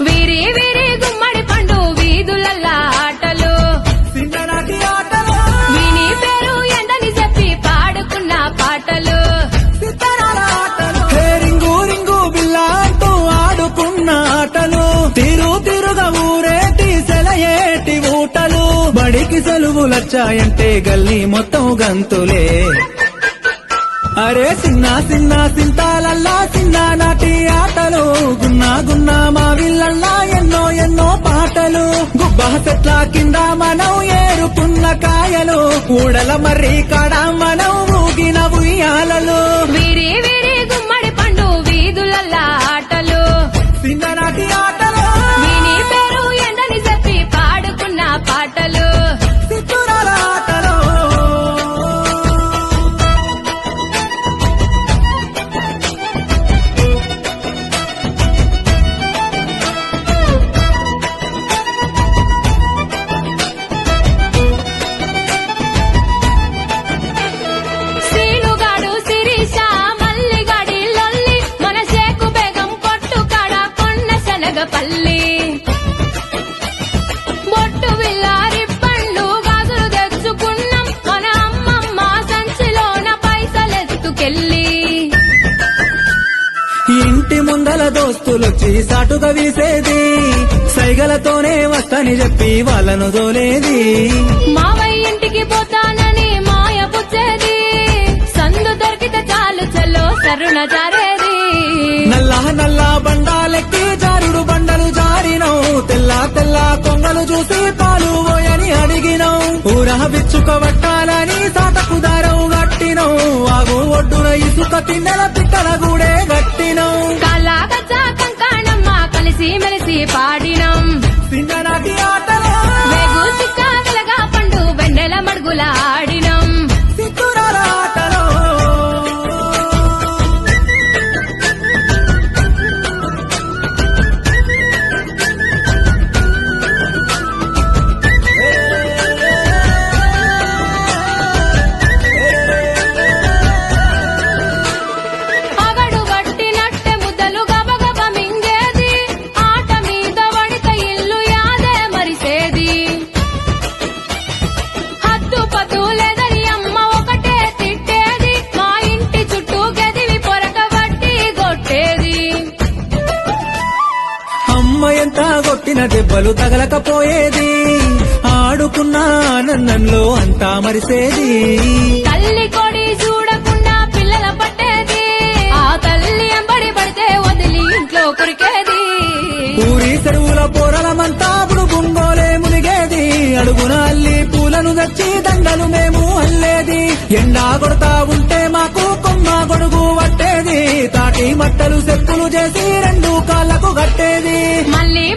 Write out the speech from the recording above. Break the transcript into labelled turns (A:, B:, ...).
A: వీరి వీరి గుమ్మడి పండు వీధులల్లా ఆటలు
B: చిన్ననాటి ఆటలు
A: విని పేరు ఎండని చెప్పి పాడుకున్న పాటలు
B: సితారాల ఆటలు హే రింగు రింగు బిల్లా అంటూ ఆడుకున్న ఆటలు తిరుగా ఊరేటి సెలయేటి ఊటలు బడికి సెలవులొచ్చాయంటే గల్లీ మొత్తం గంతులే అరే చిన్న చిన్న సింతాలల్లా చిన్ననాటి ఆటలు గున్నా మా విల్లల్లా ఎన్నో పాటలు గుబ్బా చెట్ల కింద మనం ఏరుకున్న కాయలు కూడల మర్రి కాడ మనం ఊగిన ఉయ్యాలలు
A: వీరి వీరి గుమ్మడి పండు వీధులల్లా ఆటలు
B: చిన్ననాటి ఆటలు
A: విని పేరు ఎండని చెప్పి పాడుకున్న పాటలు
B: సితారాల ఆటలు
A: సీనుగాడు శిరీష మల్లిగాడి లొల్లి మన షేకు బేగం కొట్టుకాడ కొన్న శనగపల్లి బొట్టు విల్లారి పండ్లు గాజులు తెచ్చుకున్నాం మన అమ్మమ్మ సంచిలోన పైసలెత్తుకెళ్ళి
B: ఇంటి ముందల దోస్తులొచ్చి సాటుగా వీసేది సైగలతోనే వస్తని చెప్పి వాళ్ళను దోలేది
A: మావయ్య ఇంటికి పోతానని మాయ పుచ్చేది సందు దొరికితే చాలు చల్లో సరుణ జారేది
B: నల్ల బండాలెక్కి జారుడు బండలు జారినవు తెల్ల కొంగలు చూసి పాలు పోయని అడిగినవు ఊరహ బిచ్చుకబట్టాలని సాటకు దారవు గట్టినవు ఆగు ఒడ్డున ఇసుక తిన్నెల పిట్టల గూడే గట్టినవు
A: కళాగచ్చా కంకాణమ్మ కలిసి మెలిసి పాడినం
B: చిన్ననాటి ఆటలు
A: వేగు చిక్క వెలగా పండు వెన్నెల మడుగుల ఆడినం
B: సితారాల ఆటలు
A: అగడు పట్టినట్టె ముద్దలు గబగబ మింగేది ఆట మీద వడిత ఇల్లు యాదే మరిసేది హద్దు పద్దు లేదని అమ్మ ఒకటే తిట్టేది మా ఇంటి చుట్టూ గదివి పొరక బట్టి కొట్టేది
B: అమ్మ ఎంత కొట్టిన దెబ్బలు తగలకపోయేది ఆడుకున్న ఆనందంలో అంతా మరిసేది
A: తల్లి కొడి చూడకుండా పిల్లల పట్టేది ఆ తల్లి ఎంబడి పడితే వదిలి ఇంట్లో కొరికేది
B: ఊరి చెరువుల పోరలమంతా బుడుగుంగోలే మునిగేది అడుగున అల్లి పూలను తెచ్చి దండలు మేము అల్లేది ఎండా కొడతా ఉంటే మాకు కొమ్మ గొడుగు పట్టేది తాటి మట్టలు చెప్పులు చేసి రెండు కాళ్ళకు కట్టేది
A: మళ్ళీ